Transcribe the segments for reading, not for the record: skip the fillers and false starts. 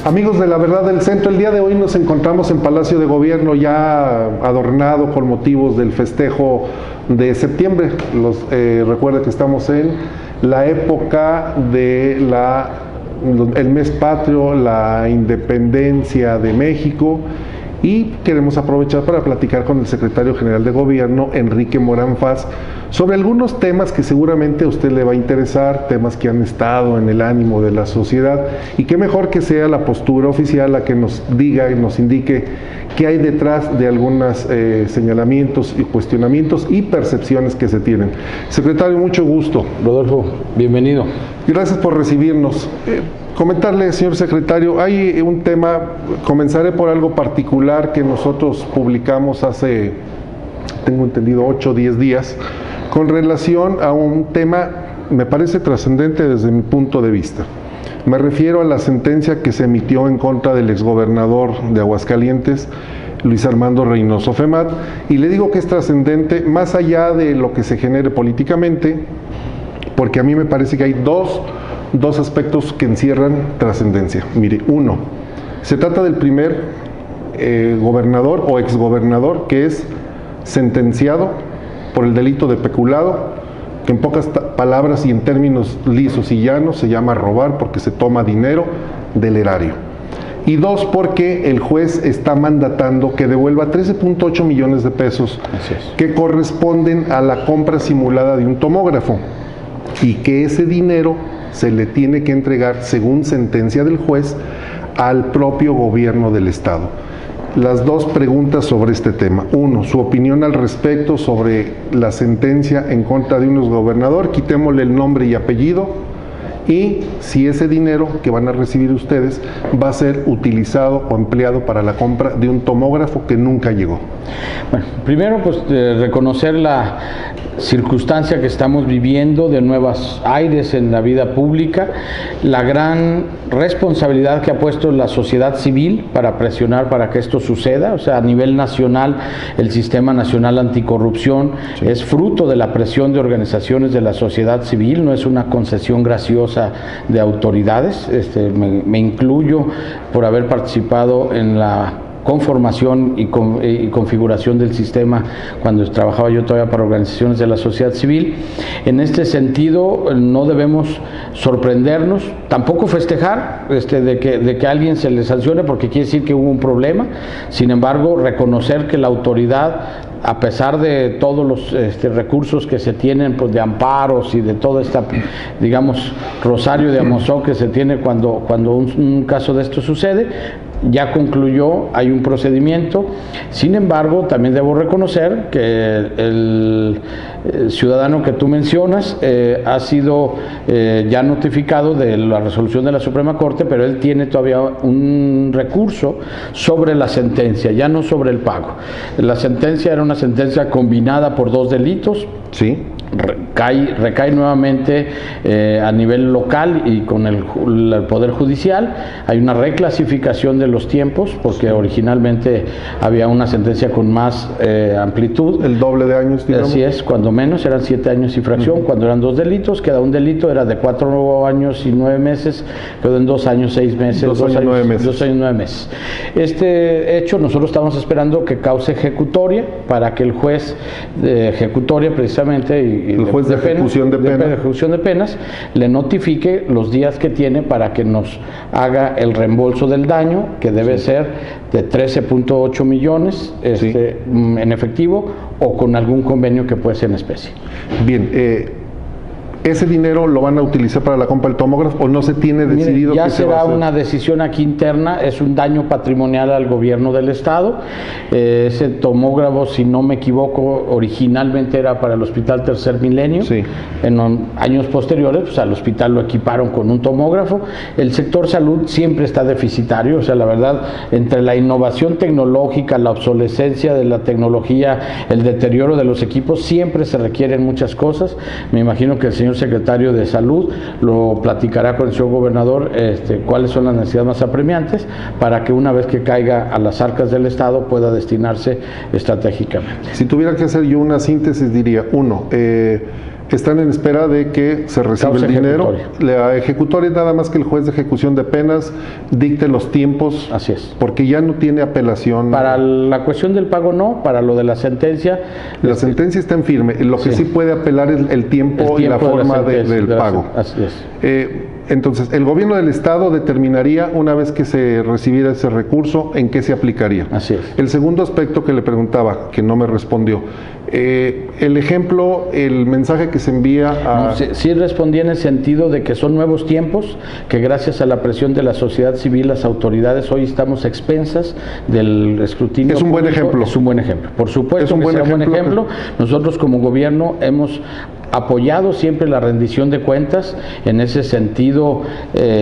Amigos de La Verdad del Centro, el día de hoy nos encontramos en Palacio de Gobierno ya adornado con motivos del festejo de septiembre. Recuerda que estamos en la época de el mes patrio, la independencia de México, y queremos aprovechar para platicar con el secretario general de Gobierno, Enrique Morán Faz, sobre algunos temas que seguramente a usted le va a interesar, temas que han estado en el ánimo de la sociedad, y qué mejor que sea la postura oficial la que nos diga y nos indique qué hay detrás de algunos señalamientos y cuestionamientos y percepciones que se tienen. Secretario, mucho gusto. Rodolfo, bienvenido. Gracias por recibirnos. Comentarle, señor secretario, hay un tema, comenzaré por algo particular que nosotros publicamos hace, tengo entendido, 8 o 10 días, con relación a un tema, me parece trascendente desde mi punto de vista. Me refiero a la sentencia que se emitió en contra del exgobernador de Aguascalientes, Luis Armando Reynoso Femat, y le digo que es trascendente más allá de lo que se genere políticamente, porque a mí me parece que hay dos aspectos que encierran trascendencia. Mire, uno, se trata del primer gobernador o exgobernador que es sentenciado por el delito de peculado, que en pocas palabras y en términos lisos y llanos se llama robar, porque se toma dinero del erario. Y dos, porque el juez está mandatando que devuelva 13.8 millones de pesos que corresponden a la compra simulada de un tomógrafo, y que ese dinero se le tiene que entregar, según sentencia del juez, al propio gobierno del estado. Las dos preguntas sobre este tema. Uno, su opinión al respecto sobre la sentencia en contra de un exgobernador, quitémosle el nombre y apellido, y si ese dinero que van a recibir ustedes va a ser utilizado o empleado para la compra de un tomógrafo que nunca llegó. Bueno, primero pues reconocer la circunstancia que estamos viviendo de nuevos aires en la vida pública, la gran responsabilidad que ha puesto la sociedad civil para presionar para que esto suceda. O sea, a nivel nacional, el Sistema Nacional Anticorrupción es fruto de la presión de organizaciones de la sociedad civil, no es una concesión graciosa de autoridades. Me incluyo por haber participado en la conformación y configuración del sistema cuando trabajaba yo todavía para organizaciones de la sociedad civil. En este sentido, no debemos sorprendernos, tampoco festejar de que a alguien se le sancione, porque quiere decir que hubo un problema. Sin embargo, reconocer que la autoridad, a pesar de todos los recursos que se tienen, pues, de amparos y de todo esta, digamos, rosario de Amazon que se tiene cuando un caso de esto sucede, ya concluyó, hay un procedimiento. Sin embargo, también debo reconocer que el ciudadano que tú mencionas ha sido ya notificado de la resolución de la Suprema Corte, pero él tiene todavía un recurso sobre la sentencia, ya no sobre el pago. La sentencia era una sentencia combinada por dos delitos. Sí. Recae nuevamente a nivel local y con el Poder Judicial. Hay una reclasificación de los tiempos, porque originalmente había una sentencia con más amplitud. El doble de años, digamos. Así es, cuando menos eran 7 años y fracción. Cuando eran 2 delitos, cada un delito era de 4 años y 9 meses, quedó en 2 años 6 meses. 2 años 9 meses. 2 años 9 meses. Este hecho nosotros estamos esperando que cause ejecutoria, para que el juez de ejecutoria precisamente el juez de ejecución de penas le notifique los días que tiene para que nos haga el reembolso del daño, que debe ser de 13.8 millones en efectivo, o con algún convenio que puede ser en especie. Bien, ¿ese dinero lo van a utilizar para la compra del tomógrafo o no se tiene decidido? Ya que será una decisión aquí interna, es un daño patrimonial al gobierno del estado. Ese tomógrafo, si no me equivoco, originalmente era para el Hospital Tercer Milenio. Sí. En años posteriores, pues al hospital lo equiparon con un tomógrafo. El sector salud siempre está deficitario, o sea, la verdad, entre la innovación tecnológica, la obsolescencia de la tecnología, el deterioro de los equipos, siempre se requieren muchas cosas. Me imagino que el señor secretario de Salud lo platicará con el señor gobernador, cuáles son las necesidades más apremiantes, para que una vez que caiga a las arcas del Estado pueda destinarse estratégicamente. Si tuviera que hacer yo una síntesis, diría, uno, Están en espera de que se reciba Causa el dinero. ejecutoria. La ejecutoria, nada más que el juez de ejecución de penas dicte los tiempos. Así es. Porque ya no tiene apelación. Para la cuestión del pago no, para lo de la sentencia. La sentencia está en firme. Lo que sí puede apelar es el tiempo y la forma del pago. Así es. Entonces, el gobierno del Estado determinaría, una vez que se recibiera ese recurso, en qué se aplicaría. Así es. El segundo aspecto que le preguntaba, que no me respondió, el ejemplo, el mensaje que se envía a... No, sí respondí en el sentido de que son nuevos tiempos, que gracias a la presión de la sociedad civil, las autoridades hoy estamos a expensas del escrutinio. Es un buen ejemplo. Es un buen ejemplo. Por supuesto es un buen ejemplo. Nosotros como gobierno hemos apoyado siempre la rendición de cuentas. En ese sentido,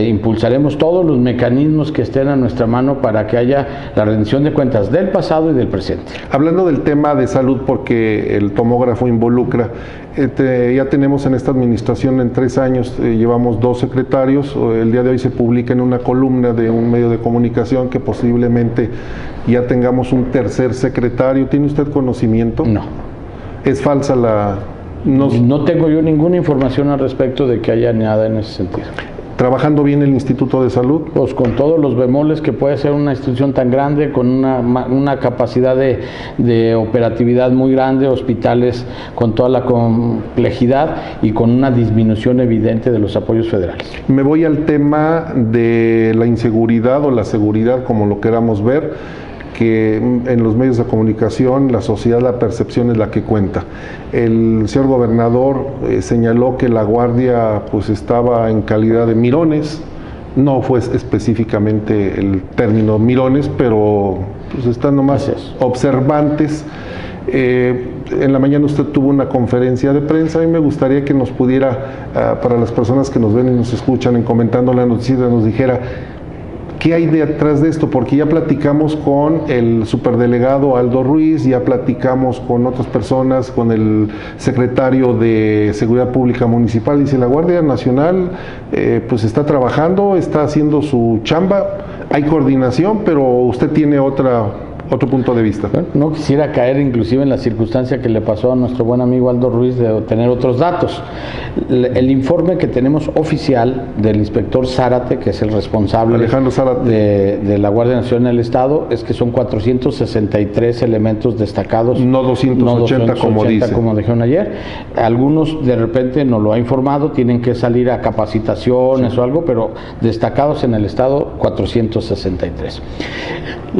impulsaremos todos los mecanismos que estén a nuestra mano para que haya la rendición de cuentas del pasado y del presente. Hablando del tema de salud, porque el tomógrafo involucra, ya tenemos en esta administración en 3 años, llevamos 2 secretarios. El día de hoy se publica en una columna de un medio de comunicación que posiblemente ya tengamos un tercer secretario. ¿Tiene usted conocimiento? No. ¿Es falsa la...? No tengo yo ninguna información al respecto de que haya nada en ese sentido. ¿Trabajando bien el Instituto de Salud? Pues con todos los bemoles que puede ser una institución tan grande, con una capacidad de operatividad muy grande, hospitales con toda la complejidad y con una disminución evidente de los apoyos federales. Me voy al tema de la inseguridad o la seguridad, como lo queramos ver, que en los medios de comunicación, la sociedad, la percepción es la que cuenta. El señor gobernador señaló que la Guardia pues estaba en calidad de mirones, no fue específicamente el término mirones, pero pues están nomás observantes. En la mañana usted tuvo una conferencia de prensa y me gustaría que nos pudiera, para las personas que nos ven y nos escuchan en comentando la noticia, nos dijera ¿qué hay detrás de esto? Porque ya platicamos con el superdelegado Aldo Ruiz, ya platicamos con otras personas, con el secretario de Seguridad Pública Municipal. Dice, la Guardia Nacional pues está trabajando, está haciendo su chamba, hay coordinación, pero usted tiene otro punto de vista. Bueno, no quisiera caer inclusive en la circunstancia que le pasó a nuestro buen amigo Aldo Ruiz de obtener otros datos. El informe que tenemos oficial del inspector Zárate, que es el responsable Alejandro Zárate de la Guardia Nacional del Estado, es que son 463 elementos destacados. No 280 como dice. Como dijeron ayer. Algunos de repente nos lo ha informado, tienen que salir a capacitaciones o algo, pero destacados en el Estado 463.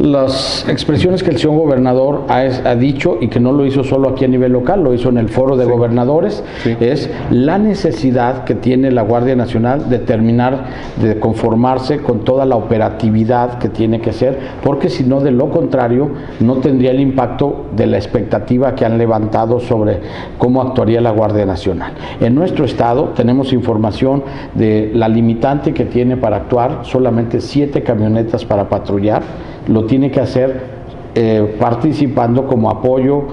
Las expresiones que el señor gobernador ha dicho, y que no lo hizo solo aquí a nivel local, lo hizo en el foro de gobernadores, es la necesidad que tiene la Guardia Nacional de terminar de conformarse con toda la operatividad que tiene que ser, porque si no, de lo contrario, no tendría el impacto de la expectativa que han levantado sobre cómo actuaría la Guardia Nacional. En nuestro estado tenemos información de la limitante que tiene para actuar, solamente 7 camionetas para patrullar, lo tiene que hacer participando como apoyo,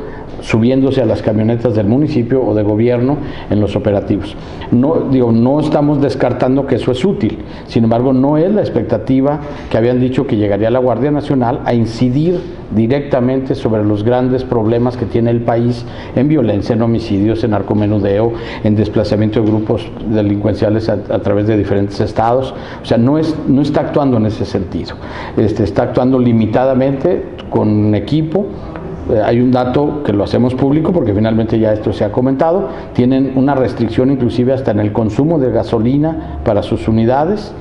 subiéndose a las camionetas del municipio o de gobierno en los operativos. No estamos descartando que eso es útil, sin embargo no es la expectativa que habían dicho que llegaría la Guardia Nacional a incidir directamente sobre los grandes problemas que tiene el país en violencia, en homicidios, en narcomenudeo, en desplazamiento de grupos delincuenciales a través de diferentes estados. O sea, no está actuando en ese sentido. Está actuando limitadamente con equipo. Hay un dato que lo hacemos público porque finalmente ya esto se ha comentado, tienen una restricción inclusive hasta en el consumo de gasolina para sus unidades.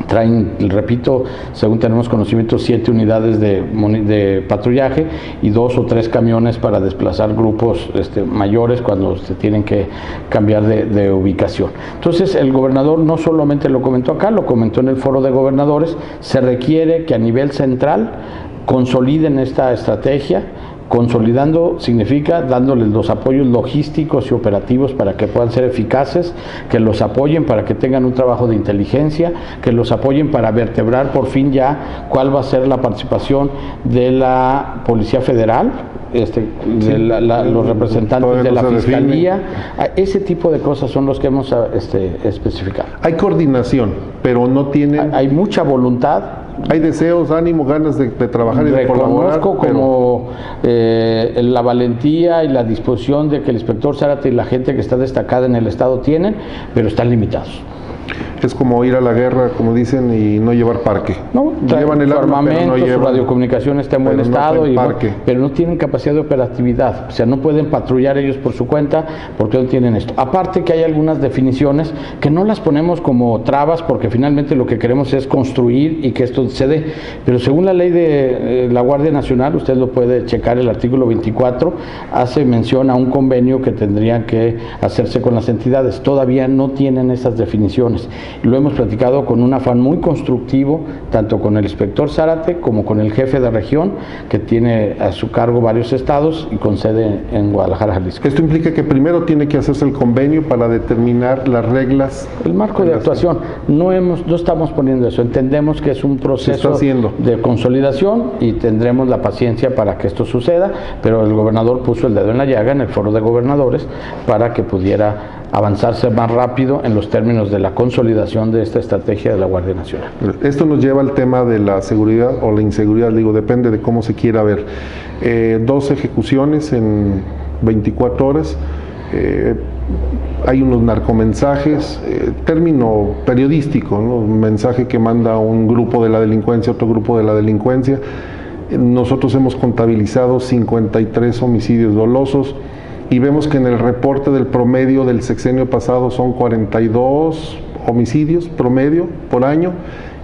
Traen, repito, según tenemos conocimiento, 7 unidades de patrullaje y 2 o 3 camiones para desplazar grupos mayores cuando se tienen que cambiar de ubicación. Entonces el gobernador no solamente lo comentó acá, lo comentó en el foro de gobernadores. Se requiere que a nivel central consoliden esta estrategia. Consolidando significa dándoles los apoyos logísticos y operativos para que puedan ser eficaces, que los apoyen para que tengan un trabajo de inteligencia, que los apoyen para vertebrar por fin ya cuál va a ser la participación de la Policía Federal, los representantes de la Fiscalía. Ese tipo de cosas son los que hemos especificado. Hay coordinación, pero no tienen... Hay mucha voluntad. Hay deseos, ánimo, ganas de trabajar y de colaborar. Reconozco como la valentía y la disposición de que el inspector Zárate y la gente que está destacada en el Estado tienen, pero están limitados. Es como ir a la guerra, como dicen, y no llevar parque. No, llevan el arma, armamento, pero no llevan, su radiocomunicación está en buen estado, pero no tienen capacidad de operatividad. O sea, no pueden patrullar ellos por su cuenta porque no tienen esto. Aparte que hay algunas definiciones que no las ponemos como trabas porque finalmente lo que queremos es construir y que esto se dé. Pero según la ley de la Guardia Nacional, usted lo puede checar, el artículo 24, hace mención a un convenio que tendrían que hacerse con las entidades. Todavía no tienen esas definiciones. Lo hemos platicado con un afán muy constructivo, tanto con el inspector Zárate como con el jefe de región, que tiene a su cargo varios estados y con sede en Guadalajara, Jalisco. Esto implica que primero tiene que hacerse el convenio para determinar las reglas. El marco de actuación. No estamos poniendo eso. Entendemos que es un proceso de consolidación y tendremos la paciencia para que esto suceda, pero el gobernador puso el dedo en la llaga en el foro de gobernadores para que pudiera avanzarse más rápido en los términos de la consolidación de esta estrategia de la Guardia Nacional. Esto nos lleva al tema de la seguridad o la inseguridad, digo, depende de cómo se quiera ver. 2 ejecuciones en 24 horas, hay unos narcomensajes, término periodístico, ¿no? Un mensaje que manda un grupo de la delincuencia, otro grupo de la delincuencia. Nosotros hemos contabilizado 53 homicidios dolosos, y vemos que en el reporte del promedio del sexenio pasado son 42 homicidios promedio por año,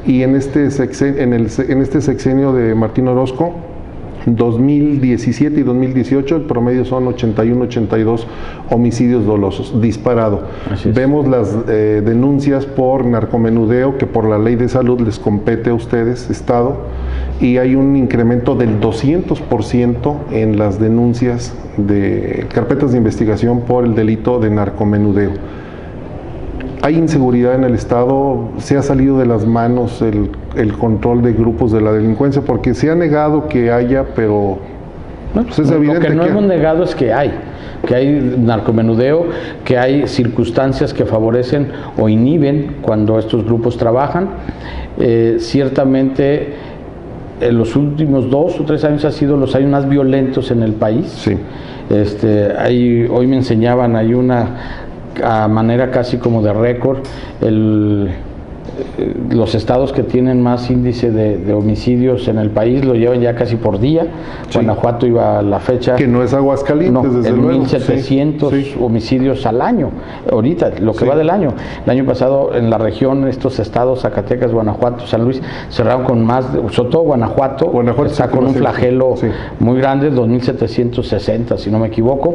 y en este sexenio de Martín Orozco, 2017 y 2018, el promedio son 81-82 homicidios dolosos, disparado. Vemos las denuncias por narcomenudeo, que por la ley de salud les compete a ustedes, Estado, y hay un incremento del 200% en las denuncias de carpetas de investigación por el delito de narcomenudeo. Hay inseguridad en el Estado, se ha salido de las manos el control de grupos de la delincuencia, porque se ha negado que haya, pero pues es evidente. Lo que no hemos negado es que hay narcomenudeo, que hay circunstancias que favorecen o inhiben cuando estos grupos trabajan. Ciertamente en los últimos 2 o 3 años han sido los años más violentos en el país. Sí. Hoy me enseñaban, hay una a manera casi como de récord, los estados que tienen más índice de homicidios en el país lo llevan ya casi por día. Sí. Guanajuato iba a la fecha, que no es Aguascalientes, no, desde en luego. 1700 homicidios al año, ahorita, lo que va del año. El año pasado en la región, estos estados, Zacatecas, Guanajuato, San Luis, cerraron con más, sobre todo Guanajuato está con un flagelo muy grande, 2.760, si no me equivoco.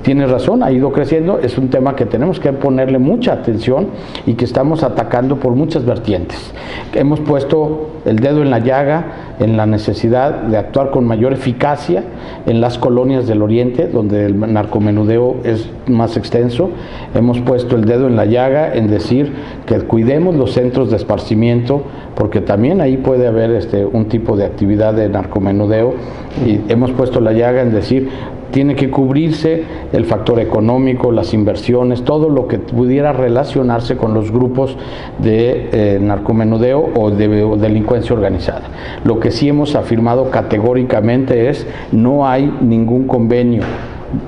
Tienes razón, ha ido creciendo, es un tema que tenemos que ponerle mucha atención y que estamos atacando por muchas vertientes. Hemos puesto el dedo en la llaga en la necesidad de actuar con mayor eficacia en las colonias del oriente, donde el narcomenudeo es más extenso. Hemos puesto el dedo en la llaga en decir que cuidemos los centros de esparcimiento, porque también ahí puede haber un tipo de actividad de narcomenudeo, y hemos puesto la llaga en decir tiene que cubrirse el factor económico, las inversiones, todo lo que pudiera relacionarse con los grupos de narcomenudeo o de delincuencia organizada. Lo que sí hemos afirmado categóricamente es no hay ningún convenio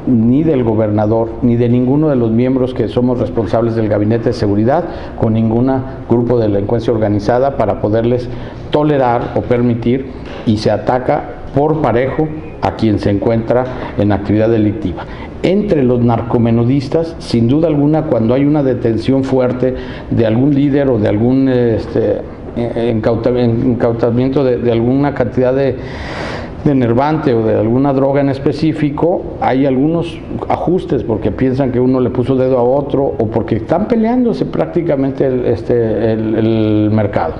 ni del gobernador ni de ninguno de los miembros que somos responsables del Gabinete de Seguridad con ningún grupo de delincuencia organizada para poderles tolerar o permitir, y se ataca por parejo a quien se encuentra en actividad delictiva. Entre los narcomenudistas, sin duda alguna, cuando hay una detención fuerte de algún líder o de algún incautamiento de alguna cantidad de enervante o de alguna droga en específico, hay algunos ajustes porque piensan que uno le puso dedo a otro o porque están peleándose prácticamente el mercado.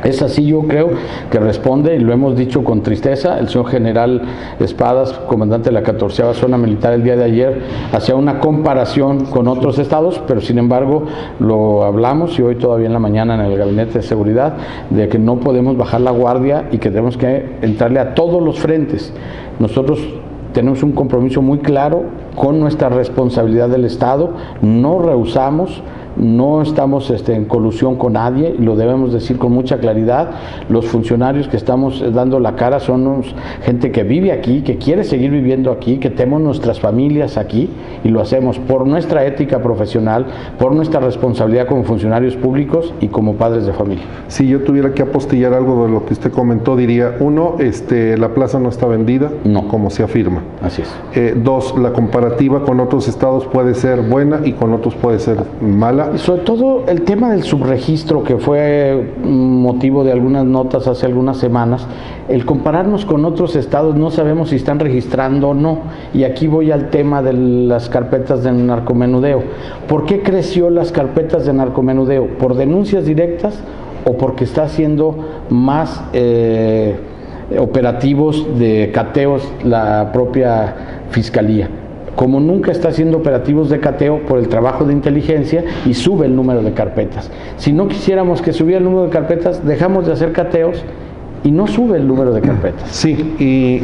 Es así, yo creo que responde, y lo hemos dicho con tristeza, el señor general Espadas, comandante de la 14ª Zona Militar, el día de ayer hacía una comparación con otros estados, pero sin embargo lo hablamos, y hoy todavía en la mañana en el Gabinete de Seguridad, de que no podemos bajar la guardia y que tenemos que entrarle a todos los frentes. Nosotros tenemos un compromiso muy claro con nuestra responsabilidad del Estado, no rehusamos no estamos en colusión con nadie, lo debemos decir con mucha claridad. Los funcionarios que estamos dando la cara son gente que vive aquí, que quiere seguir viviendo aquí, que tenemos nuestras familias aquí, y lo hacemos por nuestra ética profesional, por nuestra responsabilidad como funcionarios públicos y como padres de familia. Si yo tuviera que apostillar algo de lo que usted comentó, diría, uno, la plaza no está vendida, no, como se afirma. Así es. Dos, la comparativa con otros estados puede ser buena y con otros puede ser mala. Y sobre todo el tema del subregistro, que fue motivo de algunas notas hace algunas semanas, el compararnos con otros estados, no sabemos si están registrando o no. Y aquí voy al tema de las carpetas de narcomenudeo. ¿Por qué creció las carpetas de narcomenudeo? ¿Por denuncias directas o porque está haciendo más operativos de cateos la propia Fiscalía? Como nunca está haciendo operativos de cateo por el trabajo de inteligencia, y sube el número de carpetas. Si no quisiéramos que subiera el número de carpetas, dejamos de hacer cateos y no sube el número de carpetas. Sí, y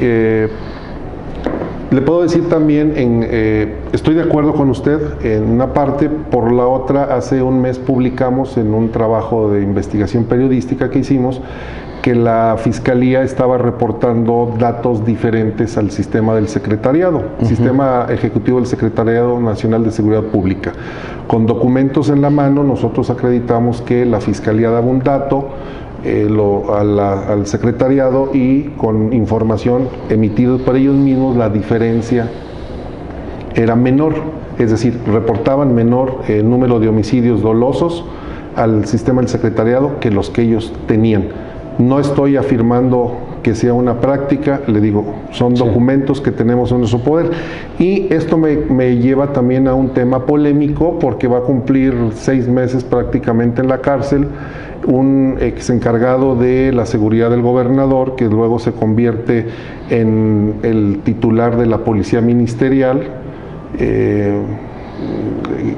le puedo decir también, estoy de acuerdo con usted en una parte. Por la otra, hace un mes publicamos en un trabajo de investigación periodística que hicimos que la Fiscalía estaba reportando datos diferentes al sistema del Secretariado, Sistema Ejecutivo del Secretariado Nacional de Seguridad Pública. Con documentos en la mano, nosotros acreditamos que la Fiscalía daba un dato al Secretariado, y con información emitida por ellos mismos, la diferencia era menor, es decir, reportaban menor número de homicidios dolosos al sistema del Secretariado que los que ellos tenían. No estoy afirmando que sea una práctica, le digo, son documentos que tenemos en nuestro poder. Y esto me lleva también a un tema polémico, porque va a cumplir 6 meses prácticamente en la cárcel un ex encargado de la seguridad del gobernador, que luego se convierte en el titular de la Policía Ministerial,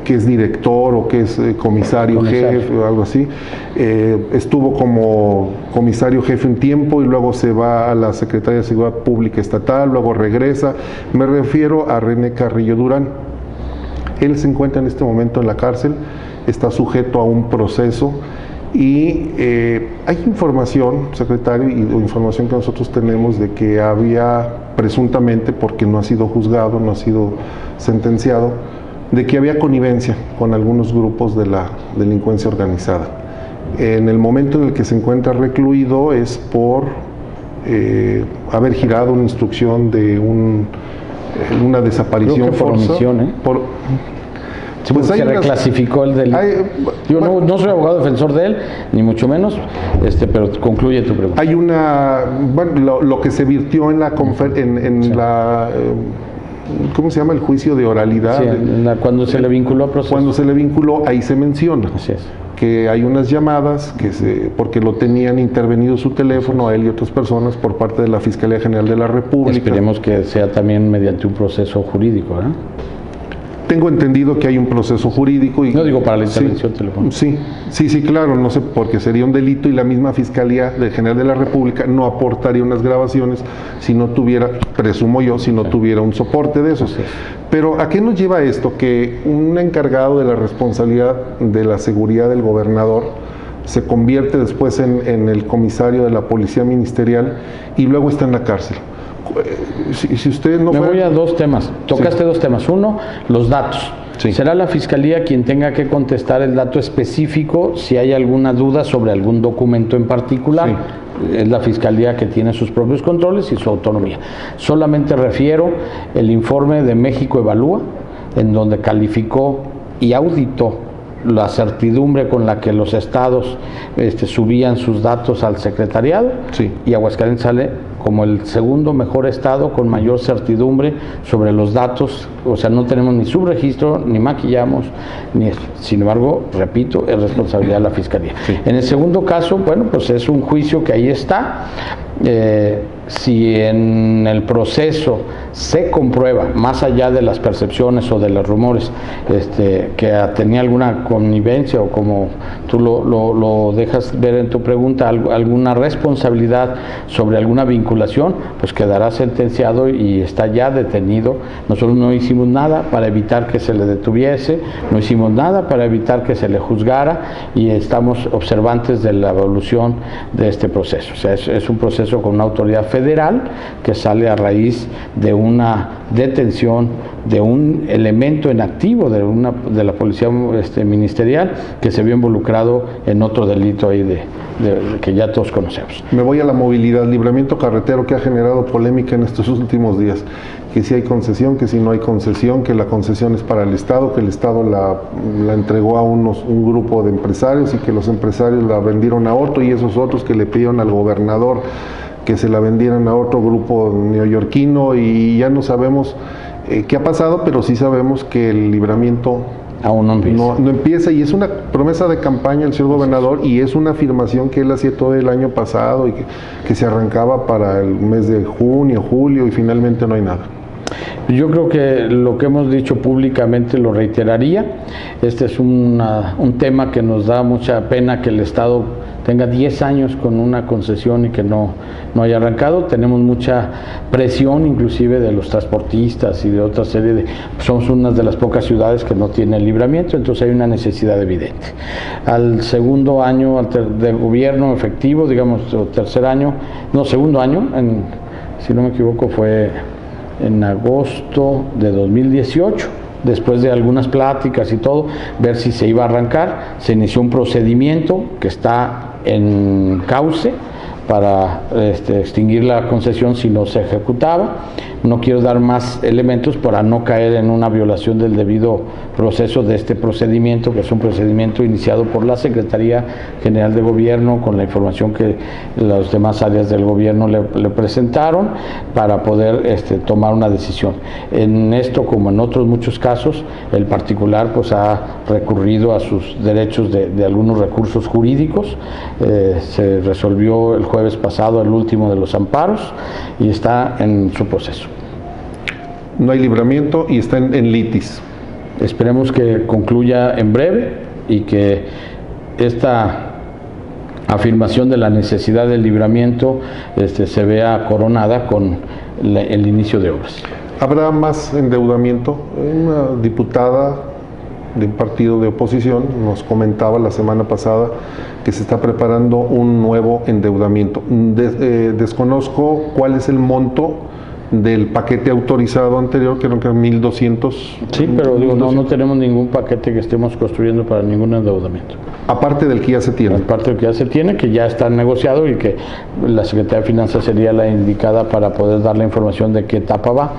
que es director o que es comisario jefe o algo así. Estuvo como comisario jefe un tiempo y luego se va a la Secretaría de Seguridad Pública Estatal, luego regresa. Me refiero a René Carrillo Durán. Él se encuentra en este momento en la cárcel, está sujeto a un proceso, y hay información, secretario, y información que nosotros tenemos de que había presuntamente, porque no ha sido juzgado, no ha sido sentenciado, de que había connivencia con algunos grupos de la delincuencia organizada. En el momento en el que se encuentra recluido es por haber girado una instrucción de una desaparición forzosa. Pues se reclasificó el delito. Yo no soy abogado defensor de él, ni mucho menos, pero concluye tu pregunta. Hay lo que se virtió en la ¿cómo se llama? El juicio de oralidad. Sí, cuando se le vinculó a proceso. Cuando se le vinculó, ahí se menciona. Así es. Que hay unas llamadas porque lo tenían intervenido su teléfono a él y otras personas por parte de la Fiscalía General de la República. Esperemos que sea también mediante un proceso jurídico, ¿verdad? Tengo entendido que hay un proceso jurídico. No digo para la intervención telefónica. Sí, claro, no sé, porque sería un delito y la misma Fiscalía General de la República no aportaría unas grabaciones si no tuviera, presumo yo, si no tuviera un soporte de esos. Pero ¿a qué nos lleva esto? Que un encargado de la responsabilidad de la seguridad del gobernador se convierte después en el comisario de la Policía Ministerial y luego está en la cárcel. Si usted no voy a dos temas. Tocaste dos temas. Uno, los datos. Será la Fiscalía quien tenga que contestar el dato específico si hay alguna duda sobre algún documento en particular. Es la Fiscalía que tiene sus propios controles y su autonomía. Solamente refiero el informe de México Evalúa, en donde calificó y auditó la certidumbre con la que los estados subían sus datos al secretariado, y Aguascalientes sale como el segundo mejor estado con mayor certidumbre sobre los datos. O sea, no tenemos ni subregistro, ni maquillamos, ni eso. Sin embargo, repito, es responsabilidad de la Fiscalía. En el segundo caso, bueno, pues es un juicio que ahí está. si en el proceso se comprueba, más allá de las percepciones o de los rumores, que tenía alguna connivencia o como tú lo dejas ver en tu pregunta, alguna responsabilidad sobre alguna vinculación, pues quedará sentenciado y está ya detenido. Nosotros no hicimos nada para evitar que se le detuviese, no hicimos nada para evitar que se le juzgara y estamos observantes de la evolución de este proceso. O sea, es un proceso con una autoridad federal que sale a raíz de una detención de un elemento en activo de la policía ministerial que se vio involucrado en otro delito ahí que ya todos conocemos. Me voy a la movilidad, libramiento carretero, que ha generado polémica en estos últimos días, que si hay concesión, que si no hay concesión, que la concesión es para el Estado, que el Estado la entregó a un grupo de empresarios y que los empresarios la vendieron a otro, y esos otros que le pidieron al gobernador que se la vendieran a otro grupo neoyorquino, y ya no sabemos qué ha pasado, pero sí sabemos que el libramiento aún no empieza, y es una promesa de campaña del señor gobernador, y es una afirmación que él hacía todo el año pasado y que se arrancaba para el mes de junio, julio, y finalmente no hay nada. Yo creo que lo que hemos dicho públicamente lo reiteraría. Este es un tema que nos da mucha pena que el Estado tenga 10 años con una concesión y que no haya arrancado. Tenemos mucha presión inclusive de los transportistas y de otra serie somos una de las pocas ciudades que no tiene libramiento, entonces hay una necesidad evidente. Al segundo año de gobierno efectivo, digamos, segundo año, si no me equivoco fue en agosto de 2018, después de algunas pláticas y todo, ver si se iba a arrancar, se inició un procedimiento que está en cauce para extinguir la concesión si no se ejecutaba. No quiero dar más elementos para no caer en una violación del debido proceso de este procedimiento, que es un procedimiento iniciado por la Secretaría General de Gobierno con la información que las demás áreas del gobierno le presentaron para poder tomar una decisión. En esto, como en otros muchos casos, el particular pues ha recurrido a sus derechos de algunos recursos jurídicos. Se resolvió el jueves pasado el último de los amparos y está en su proceso. No hay libramiento y está en litis. Esperemos que concluya en breve y que esta afirmación de la necesidad del libramiento se vea coronada con el inicio de obras. ¿Habrá más endeudamiento? Una diputada de un partido de oposición nos comentaba la semana pasada que se está preparando un nuevo endeudamiento. Desconozco cuál es el monto del paquete autorizado anterior, creo que 1.200. Sí, pero digo, no tenemos ningún paquete que estemos construyendo para ningún endeudamiento. Aparte del que ya se tiene. Aparte del que ya se tiene, que ya está negociado y que la Secretaría de Finanzas sería la indicada para poder dar la información de qué etapa va,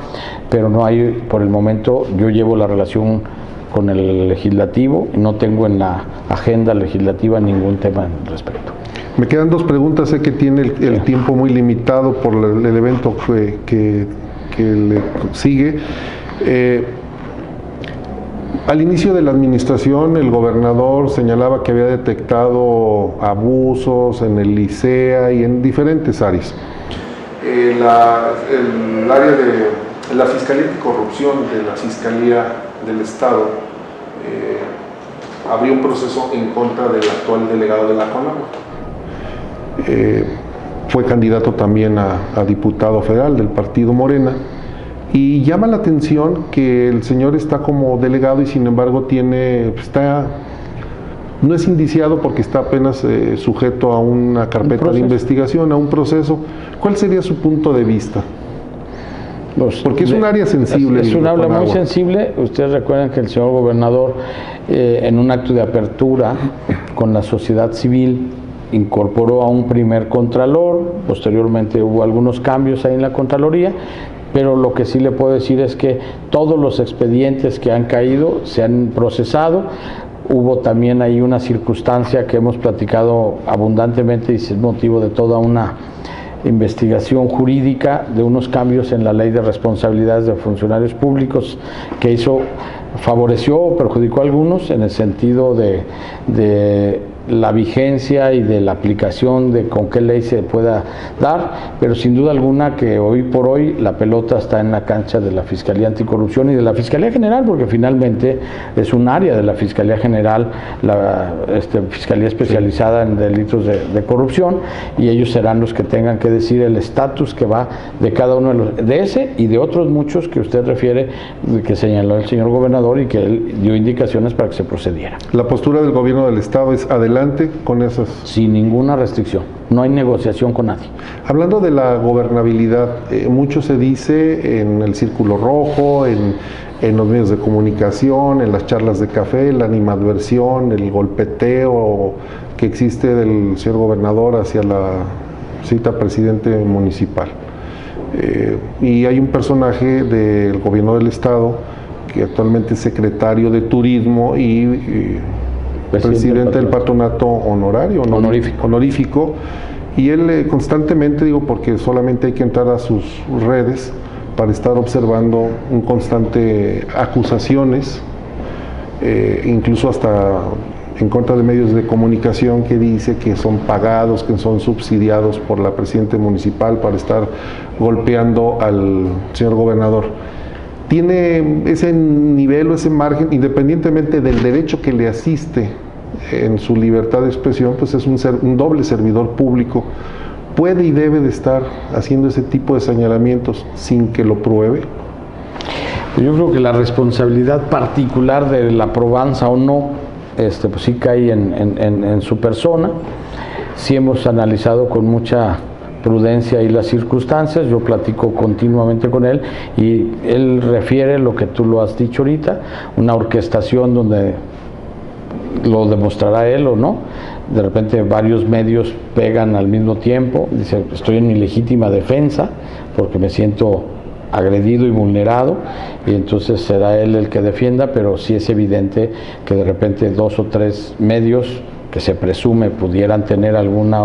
pero no hay, por el momento, yo llevo la relación con el legislativo y no tengo en la agenda legislativa ningún tema al respecto. Me quedan dos preguntas, sé que tiene el tiempo muy limitado por el evento que le sigue. Al inicio de la administración, el gobernador señalaba que había detectado abusos en el Licea y en diferentes áreas. El área de la Fiscalía Anticorrupción de la Fiscalía del Estado abrió un proceso en contra del actual delegado de la CONAGUA. Fue candidato también a diputado federal del partido Morena, y llama la atención que el señor está como delegado y sin embargo no es indiciado porque está apenas sujeto a una carpeta de investigación, a un proceso. ¿Cuál sería su punto de vista? Porque es un área sensible. Es un área muy sensible. Ustedes recuerdan que el señor gobernador, en un acto de apertura con la sociedad civil, incorporó a un primer contralor. Posteriormente hubo algunos cambios ahí en la Contraloría, pero lo que sí le puedo decir es que todos los expedientes que han caído se han procesado. Hubo también ahí una circunstancia que hemos platicado abundantemente y es motivo de toda una investigación jurídica de unos cambios en la ley de responsabilidades de funcionarios públicos que favoreció o perjudicó a algunos en el sentido de la vigencia y de la aplicación de con qué ley se pueda dar, pero sin duda alguna que hoy por hoy la pelota está en la cancha de la Fiscalía Anticorrupción y de la Fiscalía General, porque finalmente es un área de la Fiscalía General, la Fiscalía especializada en delitos de corrupción, y ellos serán los que tengan que decir el estatus que va de cada uno de ese y de otros muchos que usted refiere, que señaló el señor gobernador y que él dio indicaciones para que se procediera. La postura del gobierno del Estado es adelante con esas. Sin ninguna restricción, no hay negociación con nadie. Hablando de la gobernabilidad, mucho se dice en el Círculo Rojo, en los medios de comunicación, en las charlas de café, la animadversión, el golpeteo que existe del señor gobernador hacia la cita presidente municipal. Y hay un personaje del gobierno del Estado que actualmente es secretario de Turismo y presidente del patronato honorífico, y él constantemente, digo porque solamente hay que entrar a sus redes para estar observando un constante acusaciones, incluso hasta en contra de medios de comunicación, que dice que son pagados, que son subsidiados por la presidenta municipal para estar golpeando al señor gobernador. Tiene ese nivel o ese margen, independientemente del derecho que le asiste en su libertad de expresión, pues es un doble servidor público. ¿Puede y debe de estar haciendo ese tipo de señalamientos sin que lo pruebe? Yo creo que la responsabilidad particular de la probanza o no, pues sí cae en su persona. Sí hemos analizado con mucha prudencia y las circunstancias, yo platico continuamente con él y él refiere lo que tú lo has dicho ahorita, una orquestación donde lo demostrará él o no, de repente varios medios pegan al mismo tiempo, dice estoy en mi legítima defensa porque me siento agredido y vulnerado, y entonces será él el que defienda, pero sí es evidente que de repente 2 o 3 medios que se presume pudieran tener alguna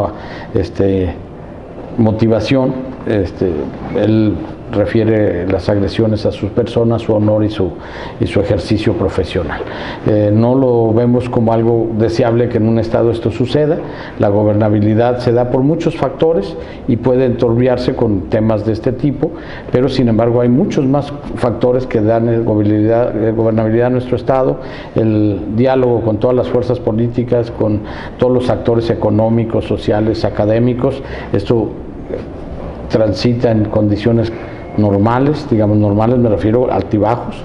motivación, él refiere las agresiones a sus personas, su honor y su ejercicio profesional. No lo vemos como algo deseable que en un estado esto suceda. La gobernabilidad se da por muchos factores y puede enturbiarse con temas de este tipo, pero sin embargo hay muchos más factores que dan gobernabilidad a nuestro estado, el diálogo con todas las fuerzas políticas, con todos los actores económicos, sociales, académicos. Esto transita en condiciones normales, digamos normales, me refiero a altibajos,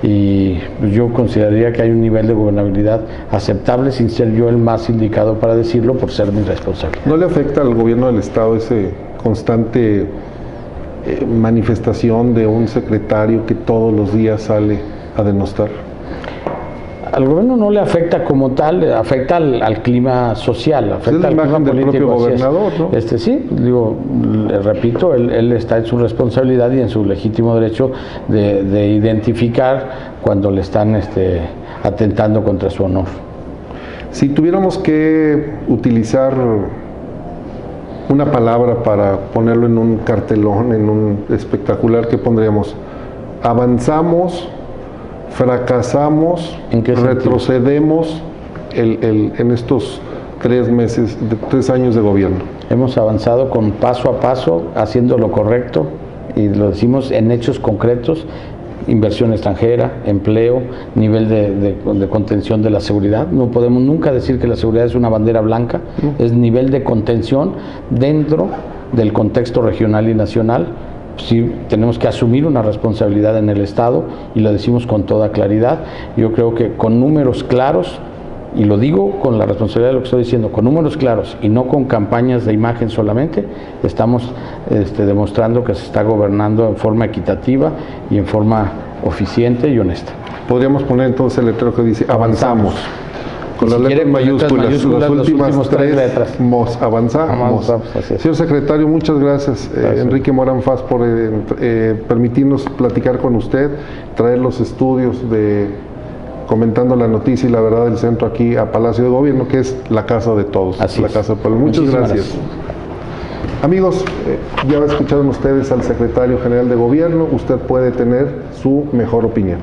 y yo consideraría que hay un nivel de gobernabilidad aceptable, sin ser yo el más indicado para decirlo, por ser mi responsable. ¿No le afecta al gobierno del Estado ese constante manifestación de un secretario que todos los días sale a denostar? Al gobierno no le afecta como tal, afecta al clima social, afecta al clima político. Del propio gobernador, ¿no? Sí, digo, le repito, él está en su responsabilidad y en su legítimo derecho de identificar cuando le están atentando contra su honor. Si tuviéramos que utilizar una palabra para ponerlo en un cartelón, en un espectacular, ¿qué pondríamos? Avanzamos, fracasamos, retrocedemos en estos 3 años de gobierno. Hemos avanzado con paso a paso, haciendo lo correcto, y lo decimos en hechos concretos: inversión extranjera, empleo, nivel de contención de la seguridad. No podemos nunca decir que la seguridad es una bandera blanca, es nivel de contención dentro del contexto regional y nacional. Sí, tenemos que asumir una responsabilidad en el Estado y lo decimos con toda claridad. Yo creo que con números claros, y lo digo con la responsabilidad de lo que estoy diciendo, con números claros y no con campañas de imagen solamente, estamos demostrando que se está gobernando en forma equitativa y en forma eficiente y honesta. Podríamos poner entonces el letrero que dice avanzamos. Con las letras mayúsculas, las últimas 3 letras. Avanzamos. Señor secretario, muchas gracias. Enrique Morán Faz, por permitirnos platicar con usted, traer los estudios comentando la noticia y la verdad del centro aquí a Palacio de Gobierno, que es la casa de todos. La casa del pueblo. Muchas gracias. Amigos, ya escucharon ustedes al secretario general de Gobierno. Usted puede tener su mejor opinión.